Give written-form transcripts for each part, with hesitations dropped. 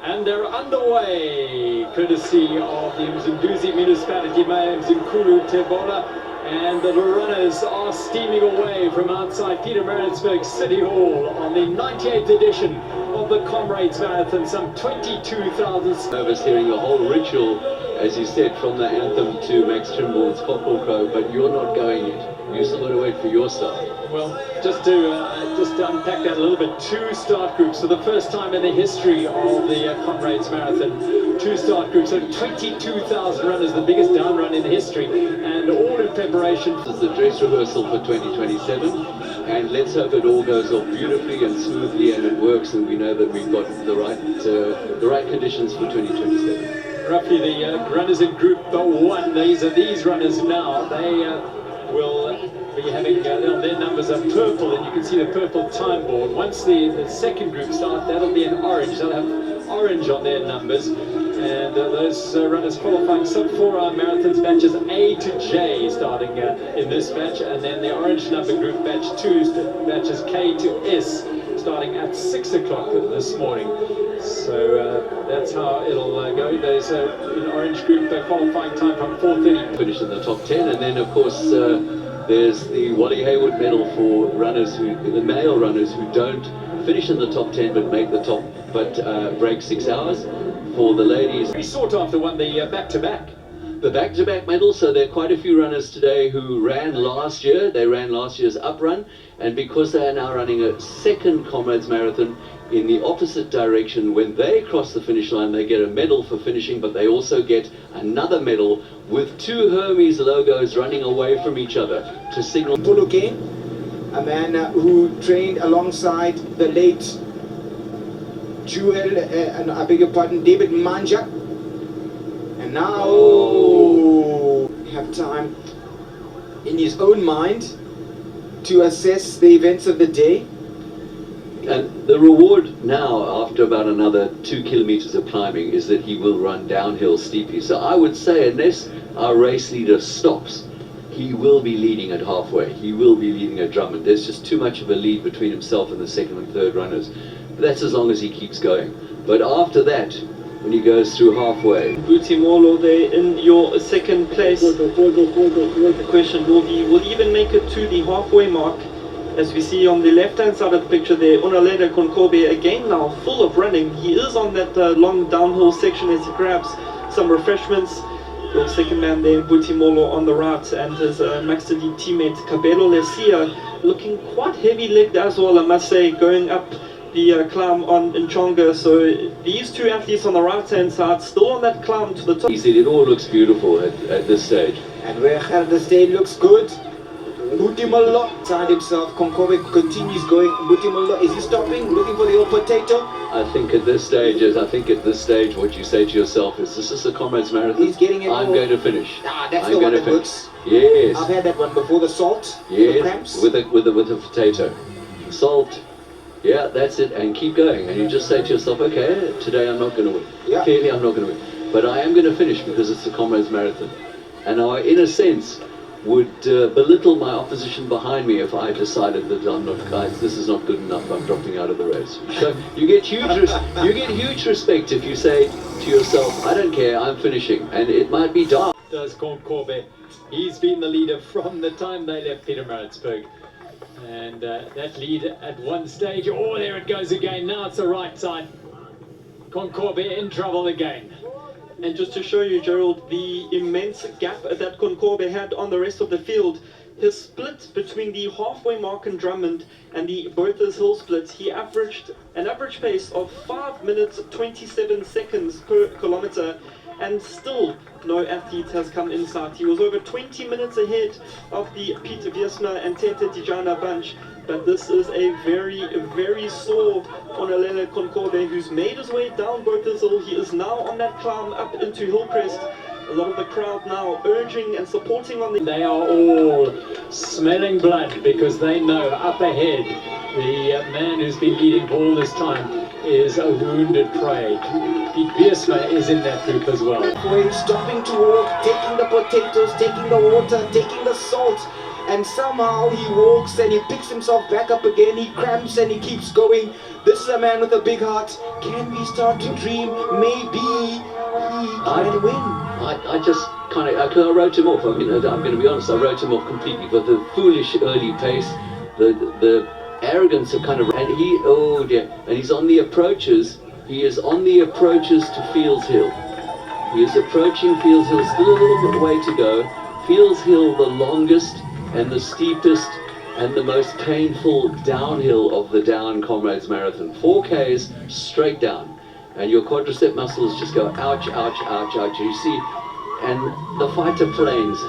And they're underway, courtesy of the Mzimbuzi Municipality Mayor Mzimkulu Tebola, and the runners are steaming away from outside Pietermaritzburg City Hall on the 98th edition of the Comrades Marathon. Some 22,000. Nervous hearing the whole ritual, as you said, from the anthem to Max Trimble's Khonkhobe, but you're not going yet. You still got to wait for your start. Well, just to unpack that a little bit, 2 start groups for the first time in the history of the Comrades Marathon. 2 start groups, so 22,000 runners, the biggest down run in history, and all in preparation. This is the dress rehearsal for 2027, and let's hope it all goes off beautifully and smoothly, and it works, and we know that we've got the right conditions for 2027. Roughly the runners in Group 1, these runners now, they will be having, their numbers are purple, and you can see the purple time board. Once the second group start, that'll be an orange. They'll have orange on their numbers, and those runners qualifying sub-4-hour marathons batches A to J starting in this batch, and then the orange number group batch 2 batches K to S starting at 6 o'clock this morning. So that's how it'll go. There's an orange group qualifying time from 4:30. Finish in the top 10, and then of course there's the Wally Hayward medal for the male runners who don't finish in the top 10 but make the top, break 6 hours. For the ladies, We sought after one the back-to-back. The back-to-back medal, so there are quite a few runners today who ran last year. They ran last year's up run, and because they are now running a second Comrades Marathon in the opposite direction, when they cross the finish line, they get a medal for finishing, but they also get another medal with 2 Hermes logos running away from each other to signal. Puluke, a man who trained alongside the late I beg your pardon, David Manja. And now have time in his own mind to assess the events of the day. And the reward now, after about another 2 kilometers of climbing, is that he will run downhill steeply. So I would say, unless our race leader stops, he will be leading at halfway. He will be leading at Drummond. There's just too much of a lead between himself and the second and third runners. But that's as long as he keeps going. But after that, when he goes through halfway. Butimolo there in your second place. The question will be, will he even make it to the halfway mark? As we see on the left-hand side of the picture there, Unaleda Khonkhobe again now full of running. He is on that long downhill section as he grabs some refreshments. Your second man there, Butimolo on the right, and his Maxted teammate Kabelo Lesia looking quite heavy-legged as well, I must say, going up the climb on Nchonga. So these 2 athletes on the right-hand side still on that climb to the top. He said it all looks beautiful at this stage. And where the stage looks good, Butimolo signed himself. Khonkhobe continues going. Butimolo, is he stopping, looking for the old potato? I think at this stage, what you say to yourself is, this is the Comrades Marathon. He's getting it. I'm going to finish. That's the one that works. Yes. I've had that one before. The salt. Yes. The cramps. With a potato. Salt. Yeah, that's it, and keep going. And you just say to yourself, okay, today I'm not going to win. Yeah. Clearly I'm not going to win. But I am going to finish because it's the Comrades Marathon. And I, in a sense, would belittle my opposition behind me if I decided that I'm not, guys, this is not good enough, I'm dropping out of the race. So you get huge respect if you say to yourself, I don't care, I'm finishing. And it might be dark. Does Khonkhobe. He's been the leader from the time they left Pietermaritzburg. And that lead at one stage, oh, there it goes again. Now it's the right side. Khonkhobe in trouble again. And just to show you, Gerald, the immense gap that Khonkhobe had on the rest of the field, his split between the halfway mark in Drummond and the Bertha's Hill split, he averaged an average pace of 5 minutes 27 seconds per kilometer, and still no athlete has come inside. He was over 20 minutes ahead of the Peter Viesma and Tete Dijana bunch. but this is a very, very sore Onalele Khonkhobe, who's made his way down Botha's Hill. He is now on that climb up into Hillcrest. A lot of the crowd now urging and supporting on the... They are all smelling blood because they know up ahead the man who's been leading for all this time is a wounded prey. Pete Wiersma is in that group as well. Stopping to walk, taking the potatoes, taking the water, taking the salt, and somehow he walks and he picks himself back up again. He cramps and he keeps going. This is a man with a big heart. Can we start to dream? Maybe he can win. I just kind of, I wrote him off. I mean, I'm going to be honest, I wrote him off completely for the foolish early pace, the arrogance of kind of, and he, oh dear, and he's on the approaches. He is on the approaches to Fields Hill. He is approaching Fields Hill, still a little bit way to go. Fields Hill, the longest and the steepest and the most painful downhill of the down Comrades Marathon. 4Ks straight down. And your quadricep muscles just go ouch, ouch, ouch, ouch. You see, and the fighter planes,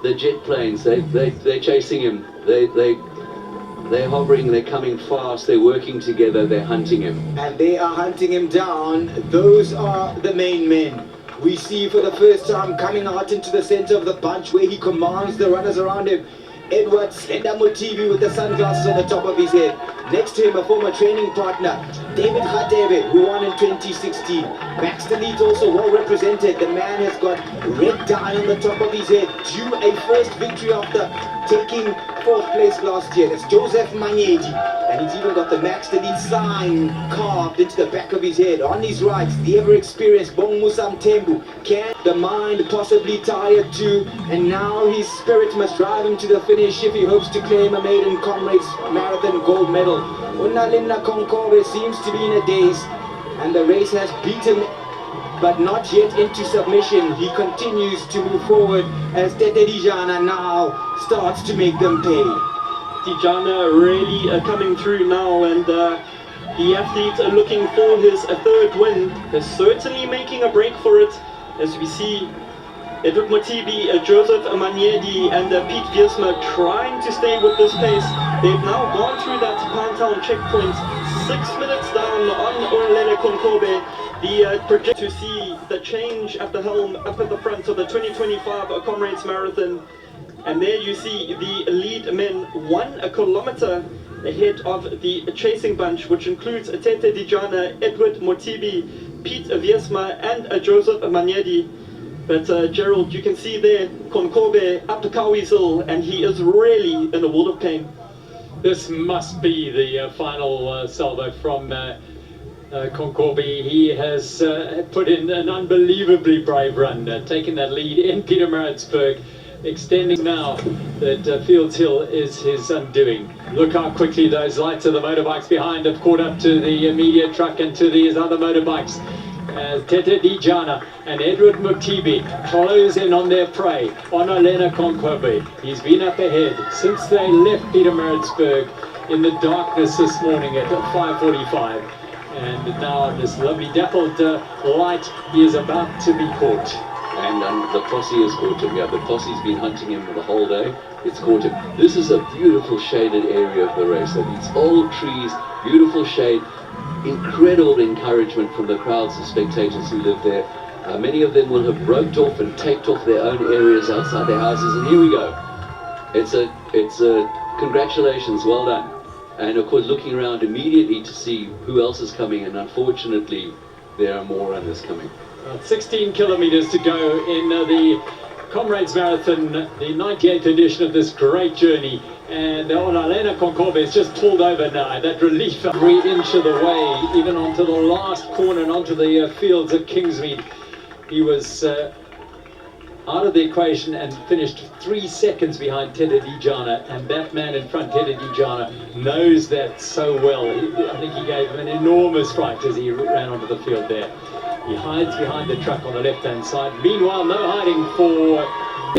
the jet planes, they're chasing him. They're hovering, they're coming fast, they're working together, they're hunting him. And they are hunting him down. Those are the main men. We see for the first time coming out into the center of the bunch where he commands the runners around him. Edward Slender Motivi with the sunglasses on the top of his head. Next to him, a former training partner, David Khonkhobe, who won in 2016. Max Delete also well represented. The man has got red dye on the top of his head, due a first victory after taking 4th place last year. That's Joseph Manyedi. And he's even got the Max Delete sign carved into the back of his head. On his right, the ever-experienced Bong Musam Tembu. Can the mind possibly tired too? And now his spirit must drive him to the finish if he hopes to claim a maiden Comrades Marathon gold medal. Onalele Khonkhobe seems to be in a daze, and the race has beaten, but not yet into submission. He continues to move forward as Tete Dijana now starts to make them pay. Dijana really coming through now, and the athletes are looking for his third win. They're certainly making a break for it, as we see Edward Motibi, Joseph Manyedi and Pete Wiersma trying to stay with this pace. They've now gone through that Pinetown checkpoint, 6 minutes down on Onalele Khonkhobe. The project to see the change at the helm up at the front of the 2025 Comrades Marathon. And there you see the lead men 1 kilometer ahead of the chasing bunch, which includes Tete Dijana, Edward Motibi, Pete Wiersma and Joseph Manyedi. But Gerald, you can see there Khonkhobe up to Kawi's Hill, and he is really in a world of pain. This must be the final salvo from Khonkhobe. He has put in an unbelievably brave run, taking that lead in Pietermaritzburg, extending now that Fields Hill is his undoing. Look how quickly those lights of the motorbikes behind have caught up to the immediate truck and to these other motorbikes. Tete Dijana and Edward Motibi close in on their prey. Onalele Khonkhobe, he's been up ahead since they left Pietermaritzburg in the darkness this morning at 5:45. And now this lovely dappled light, he is about to be caught. And the posse has caught him. Yeah, the posse's been hunting him the whole day. It's caught him. This is a beautiful shaded area of the race. It's old trees, beautiful shade. Incredible encouragement from the crowds and spectators who live there. Many of them will have roped off and taped off their own areas outside their houses, and here we go. It's a congratulations, well done. And of course looking around immediately to see who else is coming, and unfortunately there are more runners coming. 16 kilometers to go in the Comrades Marathon, the 98th edition of this great journey. And Onalele Khonkhobe is just pulled over now. That relief every inch of the way, even onto the last corner and onto the fields of Kingsmead. He was out of the equation and finished 3 seconds behind Tete Dijana. And that man in front, Tete Dijana, knows that so well. I think he gave him an enormous fright as he ran onto the field there. He hides behind the truck on the left-hand side. Meanwhile, no hiding for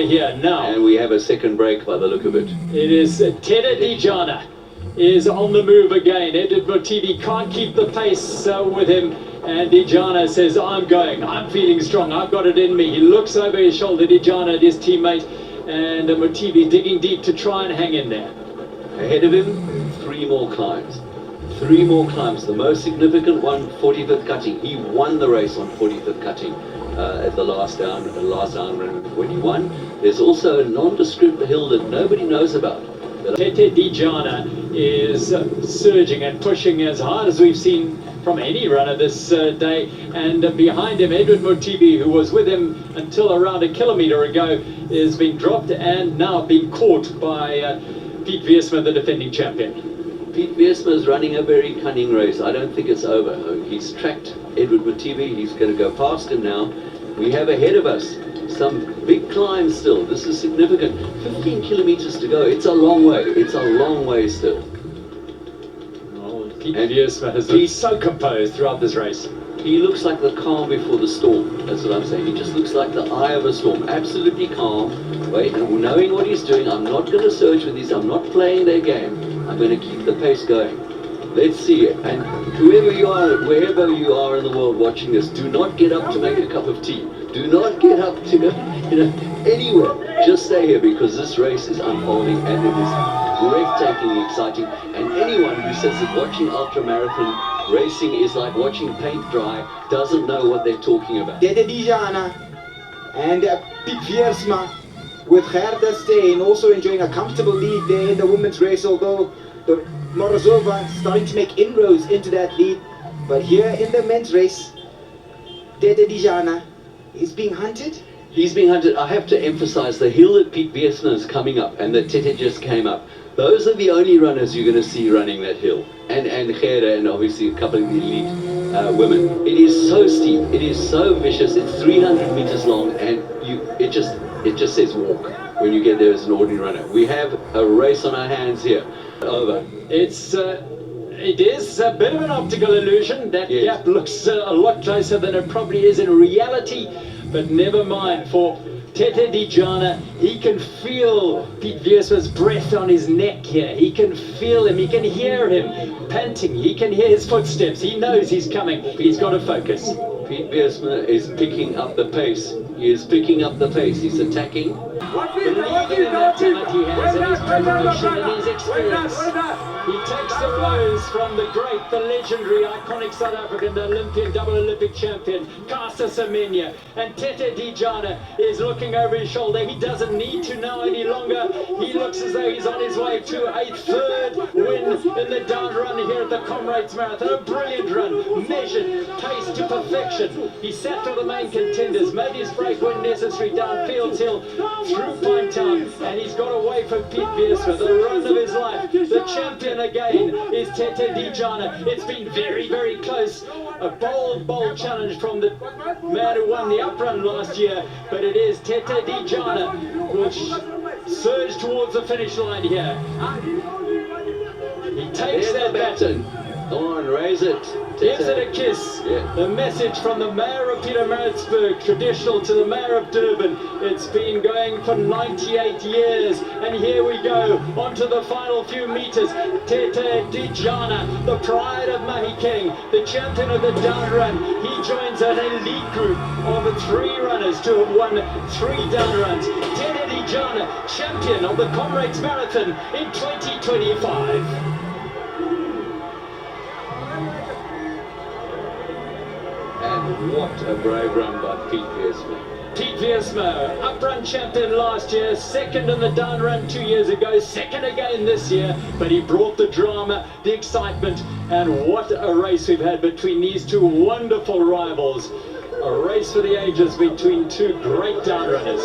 here now. And we have a second break by the look of it. It is Tete Dijana is on the move again. Edward Motibi can't keep the pace with him. And Dijana says, I'm going, I'm feeling strong, I've got it in me. He looks over his shoulder, Dijana and his teammate. And Motibi digging deep to try and hang in there. Ahead of him, 3 more climbs. 3 more climbs. The most significant one, 45th cutting. He won the race on 45th cutting at the last down run when he won. There's also a nondescript hill that nobody knows about. Tete Dijana is surging and pushing as hard as we've seen from any runner this day, and behind him Edward Motibi, who was with him until around a kilometre ago, is being dropped and now being caught by Piet Wiersma, the defending champion. Piet Wiersma is running a very cunning race. I don't think it's over. He's tracked Edward Motibi. He's going to go past him now. We have ahead of us some big climbs still. This is significant. 15 kilometers to go. It's a long way. It's a long way still. Piet Wiersma has been so composed throughout this race. He looks like the calm before the storm. That's what I'm saying. He just looks like the eye of a storm. Absolutely calm. Wait, knowing what he's doing. I'm not going to surge with these. I'm not playing their game. I'm going to keep the pace going. Let's see it. And whoever you are, wherever you are in the world watching this, do not get up to make a cup of tea. Do not get up to, anywhere. Just stay here because this race is unfolding and it is breathtakingly exciting. And anyone who says that watching ultramarathon racing is like watching paint dry doesn't know what they're talking about. Tete Dijana and Piet Wiersma with Gerda Steen also enjoying a comfortable lead there in the women's race, although the Morozova starting to make inroads into that lead. But here in the men's race, Tete Dijana is being hunted. He's being hunted. I have to emphasize the hill that Piet Wiersma is coming up and that Tete just came up. Those are the only runners you're going to see running that hill. And Gerda and obviously a couple of the elite women. It is so steep. It is so vicious. It's 300 meters long and it just says walk when you get there as an ordinary runner. We have a race on our hands here. Over. It is a bit of an optical illusion. That gap looks a lot closer than it probably is in reality, but never mind. For Tete Dijana, he can feel Piet Wiersma's breath on his neck here. He can feel him, he can hear him panting, he can hear his footsteps. He knows he's coming. He's got to focus. Piet Wiersma is picking up the pace. He is picking up the pace. He's attacking. Believing in that talent he has and his preparation and his experience. He takes the rose from the great, the legendary, iconic South African, the Olympian, double Olympic champion, Caster Semenya. And Tete Dijana is looking over his shoulder. He doesn't need to know any longer. He looks as though he's on his way to a 3rd win in the down run here at the Comrades Marathon. A brilliant run, measured, pace to perfection. He sat for the main contenders, made his break when necessary down Fields Hill, through Pinetown, and he's got away from Piet Wiersma, the run of his life. The champion again is Tete Dijana. It's been very, very close. A bold challenge from the man who won the uprun last year, but it is Tete Dijana who will surge towards the finish line here. He takes that baton. Come on, raise it. Gives it a kiss. Yeah. The message from the mayor of Pietermaritzburg, traditional to the mayor of Durban. It's been going for 98 years. And here we go, onto the final few meters. Tete Dijana, the pride of Mahikeng, the champion of the down run. He joins an elite group of 3 runners to have won 3 down runs. Tete Dijana, champion of the Comrades Marathon in 2025. And what a brave run by Piet Wiersma. Piet Wiersma, uprun champion last year, 2nd in the down run 2 years ago, 2nd again this year, but he brought the drama, the excitement, and what a race we've had between these 2 wonderful rivals. A race for the ages between 2 great down runners.